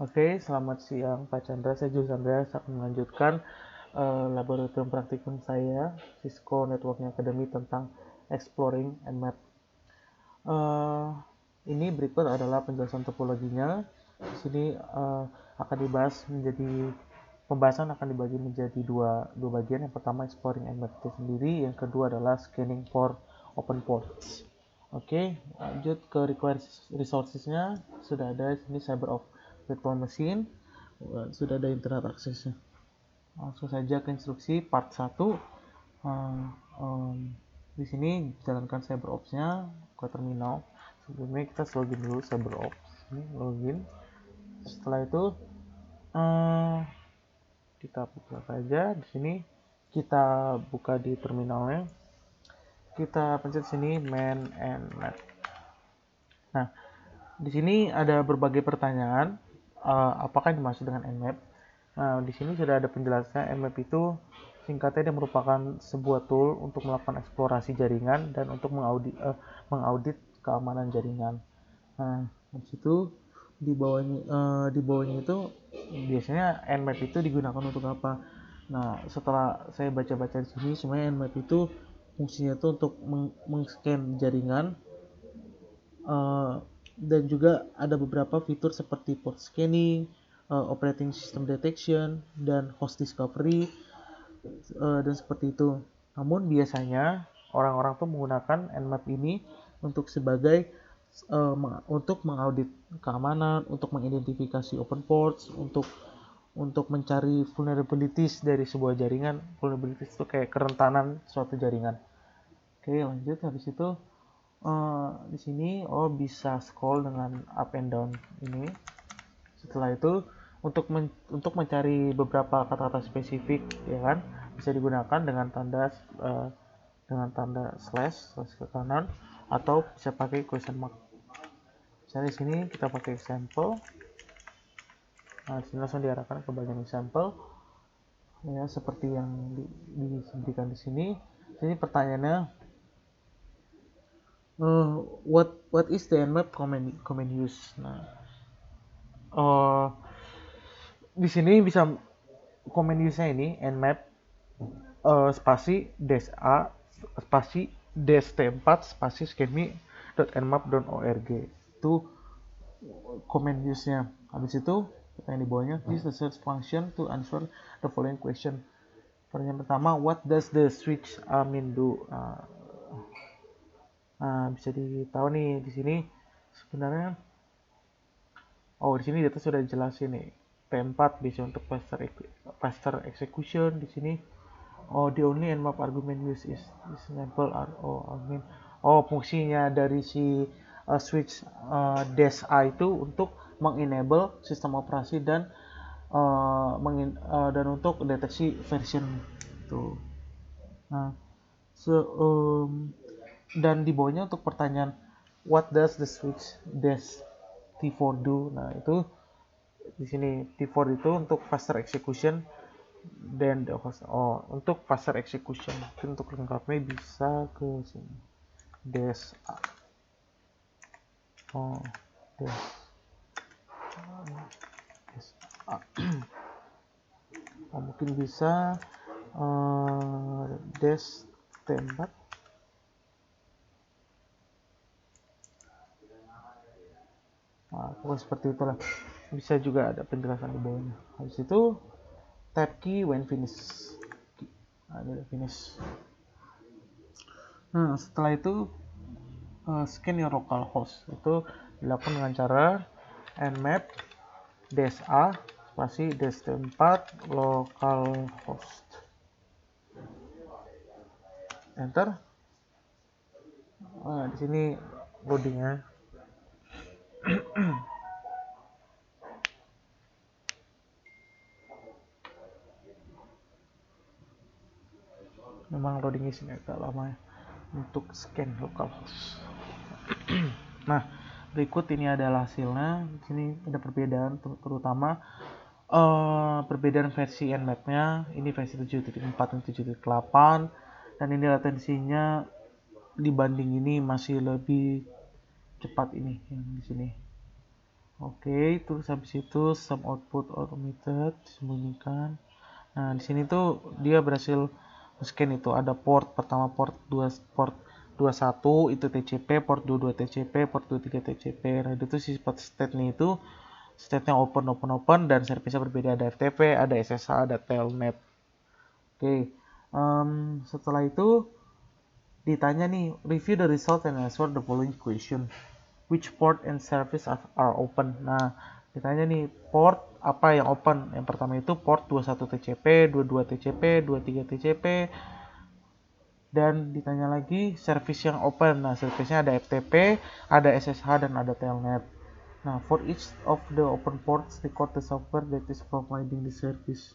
Oke, selamat siang Pak Chandra. Saya Julius Andreas akan melanjutkan laboratorium praktikum saya Cisco Networking Academy tentang Exploring Nmap. Ini berikut adalah penjelasan topologinya. Di sini akan dibahas menjadi pembahasan akan dibagi menjadi dua bagian. Yang pertama Exploring Nmap itu sendiri, yang kedua adalah Scanning for Open Ports. Oke, lanjut ke required resources-nya. Sudah ada di sini Cyber of Virtual Machine, sudah ada internet aksesnya. Langsung saja ke instruksi part 1. Di sini jalankan CyberOps-nya ke terminal. Sebelumnya kita login dulu CyberOps. Ini login. Setelah itu kita buka saja. Di sini kita buka di terminalnya. Kita pencet sini man and map. Nah, di sini ada berbagai pertanyaan. Apakah yang dimaksud dengan Nmap? Nah, di sini sudah ada penjelasannya. Nmap itu singkatnya dia merupakan sebuah tool untuk melakukan eksplorasi jaringan dan untuk mengaudit keamanan jaringan. Nah, di situ di bawahnya itu biasanya Nmap itu digunakan untuk apa? Nah, setelah saya baca-baca di sini, sebenarnya Nmap itu fungsinya itu untuk meng-scan jaringan, dan juga ada beberapa fitur seperti port scanning, operating system detection, dan host discovery, dan seperti itu. Namun biasanya orang-orang tuh menggunakan Nmap ini untuk sebagai untuk mengaudit keamanan, untuk mengidentifikasi open ports, untuk mencari vulnerabilities dari sebuah jaringan. Vulnerabilities itu kayak kerentanan suatu jaringan. Oke, lanjut. Habis itu di sini bisa scroll dengan up and down ini. Setelah itu untuk mencari beberapa kata-kata spesifik, ya kan, bisa digunakan dengan tanda slash ke kanan, atau bisa pakai question mark. Misalnya di sini kita pakai example. Nah, sini langsung diarahkan ke bagian example, ya, seperti yang diberikan di sini. Sini pertanyaannya, what is the Nmap common use? Nah, di sini bisa common use-nya ini Nmap spasi des a spasi des t4 spasi scanme.nmap.org. Itu common use-nya. Habis itu yang di bawahnya, use the search function to answer the following question. Pertanyaan pertama, what does the switch mean do? Nah, bisa ditahu nih di sini sebenarnya. Di sini data sudah dijelasin nih. P4 bisa untuk faster execution. Di sini the only Nmap argument use is enable argument. Fungsinya dari si switch dash a itu untuk mengenable sistem operasi dan untuk deteksi version itu. Nah, dan di bawahnya untuk pertanyaan what does the switch dash T4 do? Nah, itu di sini T4 itu untuk faster execution, dan untuk faster execution itu untuk lengkapnya bisa ke sini dash a. Dash a. Mungkin bisa dash T4. Pokoknya seperti itulah. Bisa juga ada penjelasan di bawahnya. Habis itu tab key when finish. Nah, ini udah finish. Nah, setelah itu scan your local host. Itu dilakukan dengan cara nmap dash a spasi dash t4 localhost. Enter. Di sini loadingnya. Memang loadingnya sini agak lama ya untuk scan localhost. Nah, berikut ini adalah hasilnya. Di sini ada perbedaan, terutama perbedaan versi Nmap-nya. Ini versi 7.4 dan 7.8, dan ini latensinya dibanding ini masih lebih cepat ini yang di sini. Oke, terus habis itu some output automated disembunyikan. Nah, di sini tuh dia berhasil scan itu ada port pertama port 2 port 21 itu TCP, port 22 TCP, port 23 TCP. Nah, itu si state-nya itu state-nya open dan service-nya berbeda, ada FTP, ada SSH, ada telnet. Oke. Setelah itu ditanya nih, review the result and answer the following question. Which port and service are open? Nah, ditanya nih, port apa yang open? Yang pertama itu port 21 TCP, 22 TCP, 23 TCP, dan ditanya lagi service yang open. Nah, service-nya ada FTP, ada SSH, dan ada telnet. Nah, for each of the open ports, record the software that is providing the service.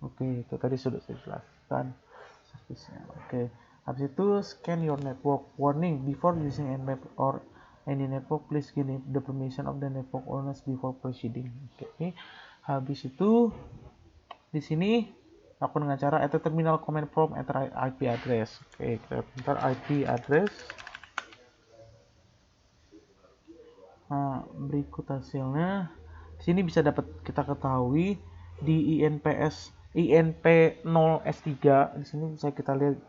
Oke, itu tadi sudah saya jelaskan service-nya. Oke, habis itu scan your network. Warning, before using Nmap or any network, please give the permission of the network owners before proceeding. Oke, habis itu di sini aku dengan cara enter terminal command prompt enter IP address. Oke, kita enter IP address. Nah, berikut hasilnya. Di sini bisa dapat kita ketahui di INP0S3 di sini bisa kita lihat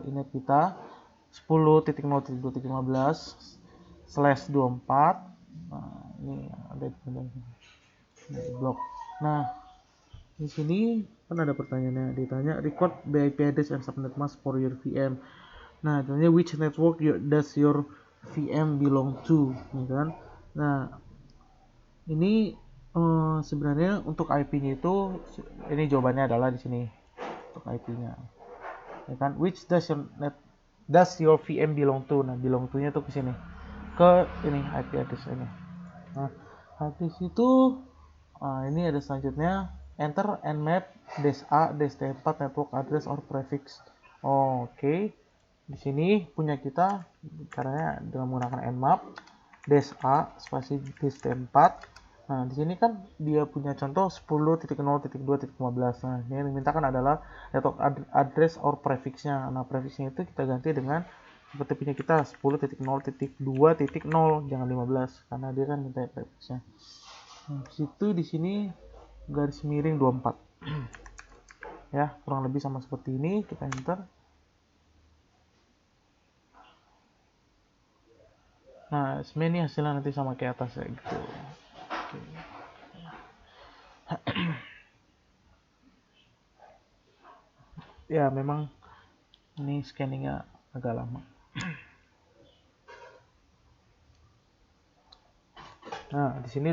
init kita 10.0.2.15/24. Nah, ini ada di blok. Nah, di sini kan ada pertanyaannya, ditanya record the IP address and subnet mask for your VM. Nah, ditanya which network does your VM belong to, ya kan? Nah, ini sebenarnya untuk IP-nya itu ini jawabannya adalah di sini untuk IP-nya. Ya kan? Which does your VM belong to? Nah, belong to-nya tuh ke sini. Ke ini IP address ini. Nah, habis itu ini ada selanjutnya enter nmap -a-t4 network address or prefix. Oke. Di sini punya kita caranya dengan menggunakan nmap -a spasi -t4. Nah, di sini kan dia punya contoh 10.0.2.15. Nah, yang dimintakan adalah network address or prefixnya. Nah, prefixnya itu kita ganti dengan seperti punya kita 10.0.2.0, jangan 15 karena dia kan minta prefixnya. Nah, situ di sini garis miring 24. Ya, kurang lebih sama seperti ini, kita enter. Nah, sebenarnya ini hasilnya nanti sama kayak atas ya gitu. Oke. Ya, memang ini scanningnya agak lama. Nah, di sini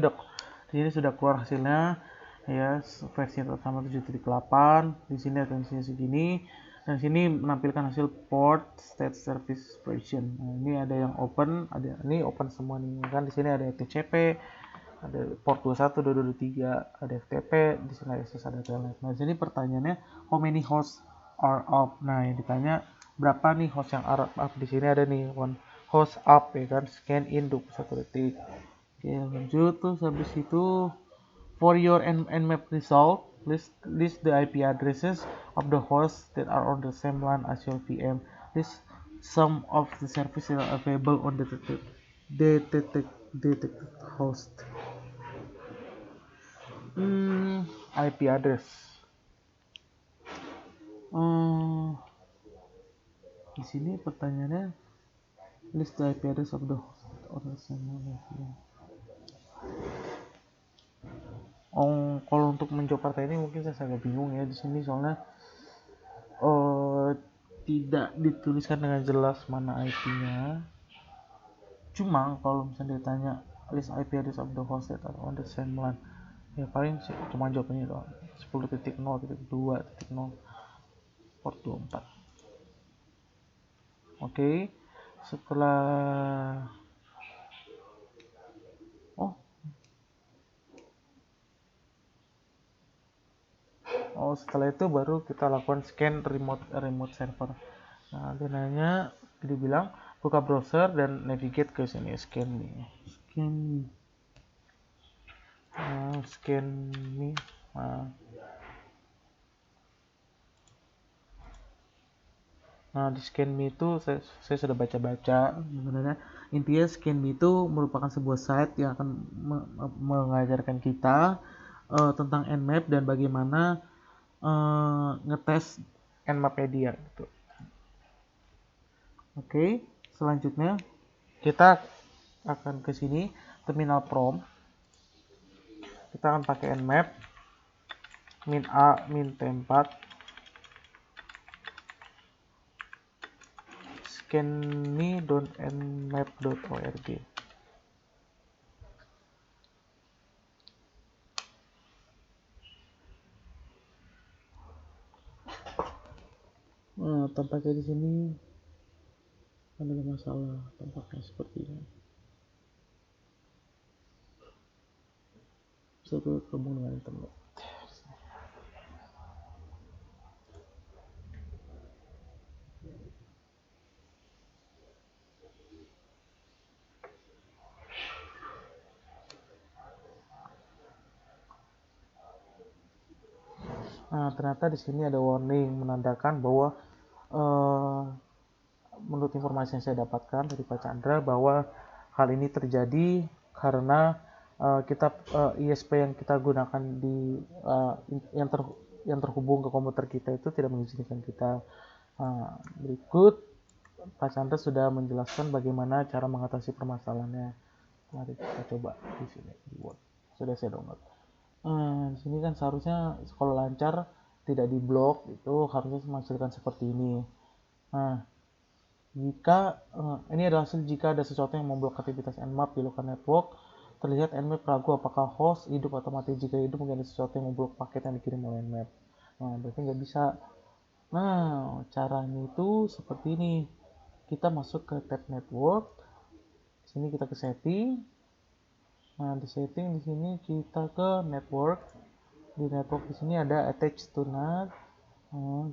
sudah keluar hasilnya ya, versi pertama 7.8. Di sini atensinya segini. Dan sini menampilkan hasil port state service version. Nah, ini ada yang open, ada ini open semua nih kan. Di sini ada TCP, ada port 21, 22, 23, ada FTP, di sini ada SSH, ada telnet. Nah, di sini pertanyaannya how many hosts are up. Nah, yang ditanya berapa nih host yang are up. Di sini ada nih one host up ya kan, scan in 21 detik. Oke, lanjut. Terus habis itu for your nmap result, list the IP addresses of the hosts that are on the same LAN as your VM. List some of the services that are available on the detected host. IP address. Di sini pertanyaannya list the IP address of the host on the same LAN. Kalau untuk menjawab partai ini mungkin saya agak bingung ya di sini soalnya tidak dituliskan dengan jelas mana IP-nya. Cuma kalau misalnya ditanya list IP address of the host that are on the same LAN, ya paling cuma jawabannya doang 10.0.2.0 port 24. Oke, setelah setelah itu baru kita lakukan scan remote server. Nah, dia nanya, dia bilang buka browser dan navigate ke sini, scan me. Nah, di ScanMe itu saya sudah baca-baca sebenarnya. Intinya ScanMe itu merupakan sebuah site yang akan mengajarkan kita tentang Nmap dan bagaimana ngetes Nmap-nya dia gitu. Oke, selanjutnya kita akan ke sini, terminal prompt. Kita akan pakai Nmap min A min T4 scanme.nmap.org. Tampaknya di sini ada masalah, tampaknya seperti ini. Saya terhubung dengan internet. Nah, ternyata di sini ada warning menandakan bahwa menurut informasi yang saya dapatkan dari Pak Chandra bahwa hal ini terjadi karena ISP yang kita gunakan di yang terhubung ke komputer kita itu tidak mengizinkan kita. Berikut Pak Chandra sudah menjelaskan bagaimana cara mengatasi permasalahannya. Mari kita coba di sini di Word. Sudah saya download. Di sini kan seharusnya kalau lancar tidak diblok, itu harusnya menghasilkan seperti ini. Nah, jika ini adalah hasil jika ada sesuatu yang memblok aktivitas Nmap di local network, terlihat Nmap ragu apakah host hidup atau mati. Jika hidup, mungkin ada sesuatu yang memblok paket yang dikirim oleh Nmap. Nah, berarti nggak bisa. Nah, caranya itu seperti ini. Kita masuk ke tab network. Di sini kita ke setting. Nah, di setting di sini kita ke network. Di network di sini ada attach to NAT.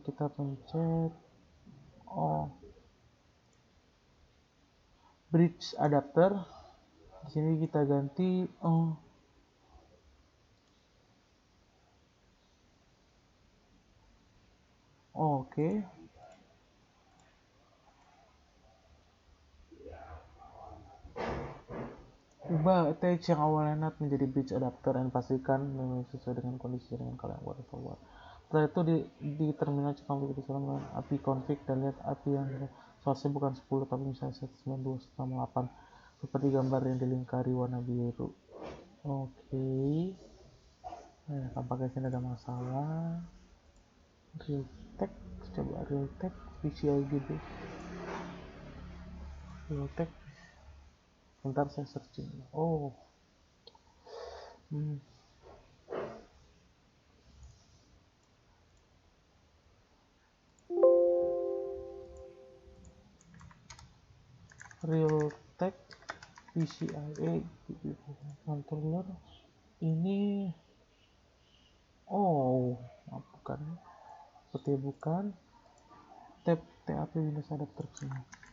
Kita pencet bridge adapter. Di sini kita ganti oke. Ubah attach yang awalnya NAT menjadi bridge adapter dan pastikan memang sesuai dengan kondisi dengan kalian buat forward. Setelah itu di terminal cek konfig kita dengan API config dan lihat API yang source bukan 10 tapi misalnya 192.168 seperti gambar yang dilingkari warna biru. Oke. Nah, tampaknya sini ada masalah. Realtek, coba Realtek PCI GB. Realtek. Bentar saya searching. Realtek PCIe controller ini bukan, seperti bukan. Tab TAP Windows adapter sini.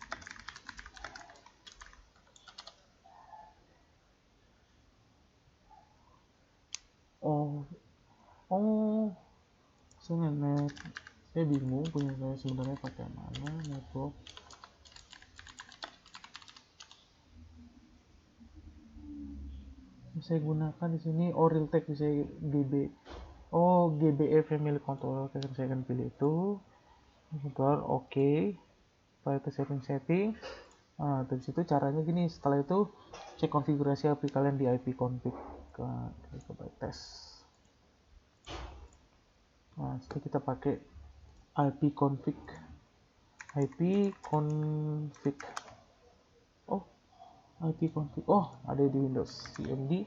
Saya bingung punya saya sebenarnya pakai mana network. Saya gunakan di sini Realtek bisa GBE Family Controller. Saya akan pilih itu. Controller oke. Setelah itu setting. Dari situ caranya gini. Setelah itu cek konfigurasi API kalian di IP config. Kita coba tes. Setelah kita pakai IP config. Ada di Windows CMD.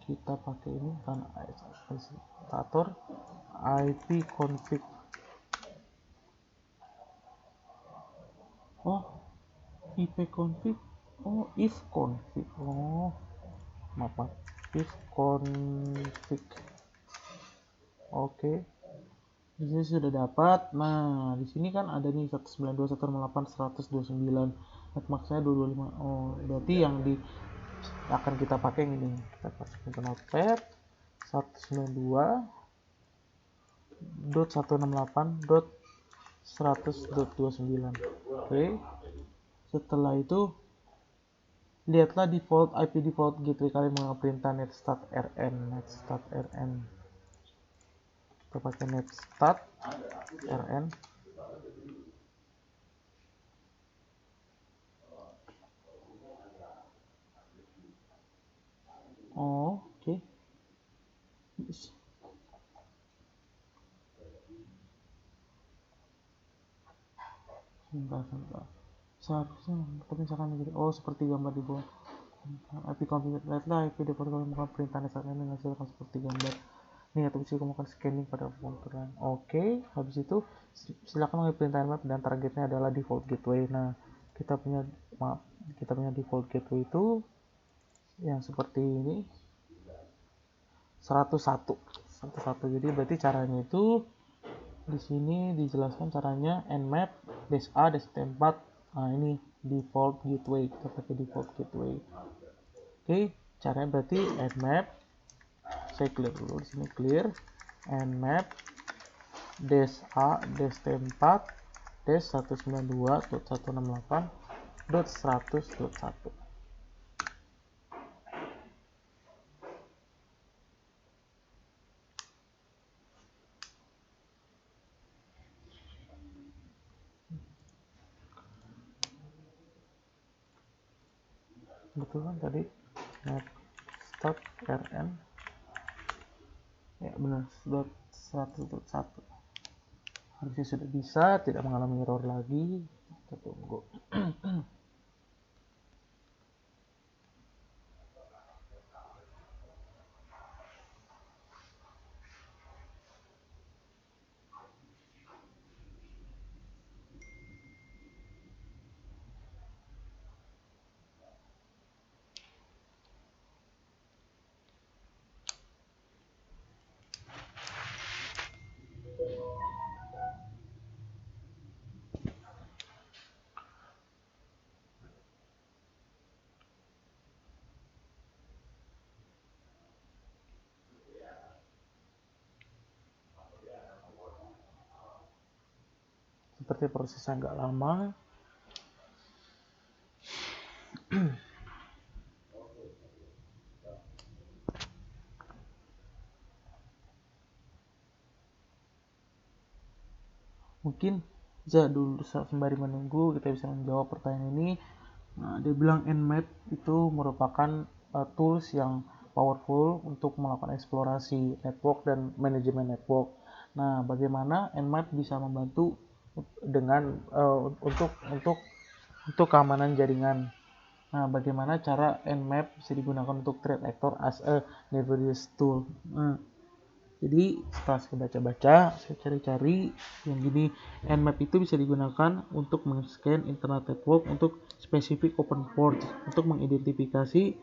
Kita pakai ini karena administrator IP config. IP config. If config. If config. Oke. Di sini sudah dapat. Nah, di sini kan ada nih 192.168.129. Netmax-nya 225. Berarti yang akan kita pakai yang ini. Kita masukin ke notepad 192.168.129. 100.29. Oke. Setelah itu lihatlah default IP default gateway kalian menggunakan perintah netstat.rn. Kita pakai netstat.rn. Oh, oke. Sebentar. Seharusnya tapi misalkan begini. Oh, seperti gambar di bawah. IP configure lihatlah IP default kalian menggunakan perintah netstat.rn yang hasilkan seperti gambar. Nih, atau bisa kamu scanning pada komputer lain. Oke, habis itu silakan mengambil perintah nmap dan targetnya adalah default gateway. Nah, kita punya default gateway itu yang seperti ini 101. Jadi berarti caranya itu di sini dijelaskan caranya nmap -a -tempat. Nah, ini default gateway. Kita pakai default gateway. Oke, caranya berarti nmap, saya clear dulu di sini, clear nmap -a -tempat -192.168.100.1. Betul kan tadi netstat.rn, ya benar, 100.1. harusnya sudah bisa, tidak mengalami error lagi. Kita tunggu. Seperti prosesnya agak lama. Mungkin bisa dulu sembari menunggu kita bisa menjawab pertanyaan ini. Nah, dia bilang nmap itu merupakan tools yang powerful untuk melakukan eksplorasi network dan manajemen network. Nah, bagaimana nmap bisa membantu dengan untuk keamanan jaringan. Nah, bagaimana cara nmap bisa digunakan untuk threat actor as a nefarious tool. Nah, jadi setelah saya baca-baca, saya cari-cari yang gini, nmap itu bisa digunakan untuk men-scan internet network untuk spesifik open port, untuk mengidentifikasi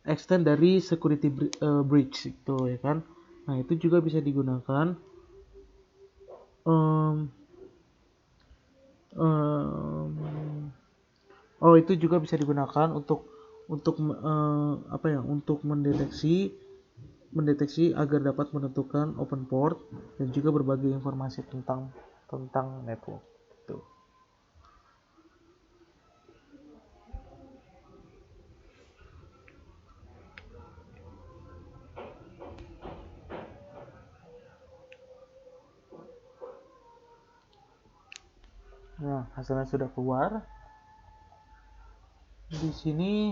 extent dari security breach itu, ya kan. Nah, itu juga bisa digunakan itu juga bisa digunakan untuk mendeteksi agar dapat menentukan open port dan juga berbagi informasi tentang network itu. Nah, hasilnya sudah keluar. Di sini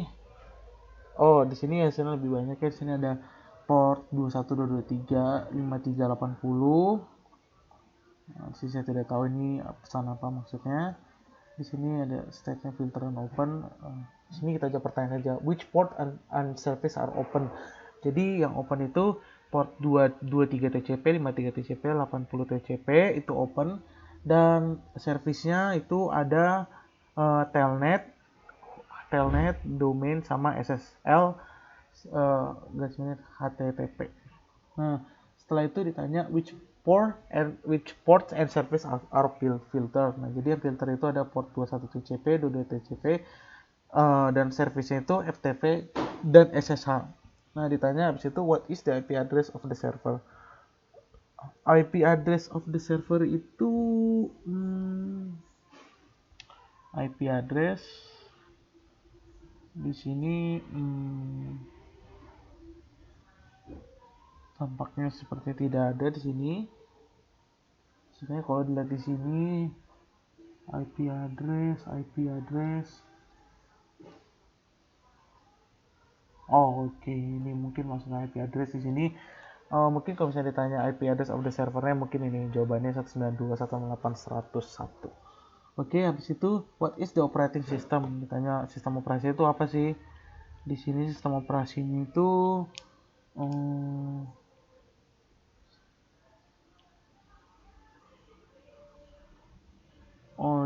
hasilnya lebih banyak ya. Di sini ada port 21223, 5380. Nah, saya tidak tahu ini pesan apa maksudnya. Di sini ada state-nya filter and open. Di sini kita aja pertanyaan aja, which port and service are open. Jadi yang open itu port 223 TCP, 53 TCP, 80 TCP itu open, dan servisnya itu ada telnet, domain sama SSL HTTP. Nah, setelah itu ditanya which ports and service are filter. Nah, jadi yang filter itu ada port 21 TCP, 22 TCP, dan servisnya itu FTP dan SSH. Nah, ditanya habis itu what is the IP address of the server. IP address of the server itu IP address di sini tampaknya seperti tidak ada di sini. Sebenarnya kalau dilihat di sini IP address. Oh, oke, ini mungkin maksudnya IP address di sini. Mungkin kalau misalnya ditanya IP address of the servernya, mungkin ini jawabannya 192.168.101. Oke, habis itu what is the operating system? Ditanya sistem operasi itu apa sih? Di sini sistem operasinya itu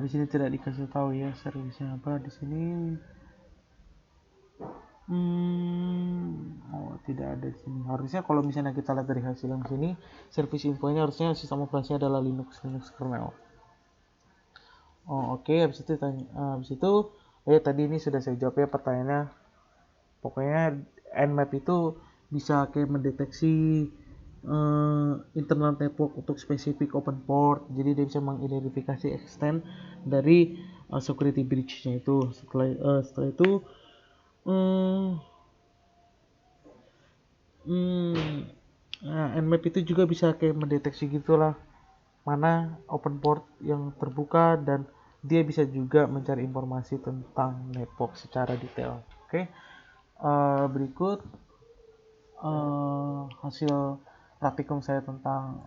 di sini tidak dikasih tahu ya servisnya apa di sini. Tidak ada di sini. Harusnya kalau misalnya kita lihat dari hasil yang sini, service infonya harusnya sistem operasinya adalah Linux kernel. Oke. Habis itu tadi ini sudah saya jawab ya pertanyaannya. Pokoknya Nmap itu bisa kayak mendeteksi internal network untuk spesifik open port, jadi dia bisa mengidentifikasi extent dari security breach-nya itu. Setelah itu Nmap itu juga bisa kayak mendeteksi gitulah mana open port yang terbuka, dan dia bisa juga mencari informasi tentang network secara detail. Oke. Berikut hasil praktikum saya tentang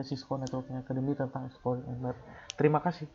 Cisco Networking Academy tentang Exploring Nmap. Terima kasih.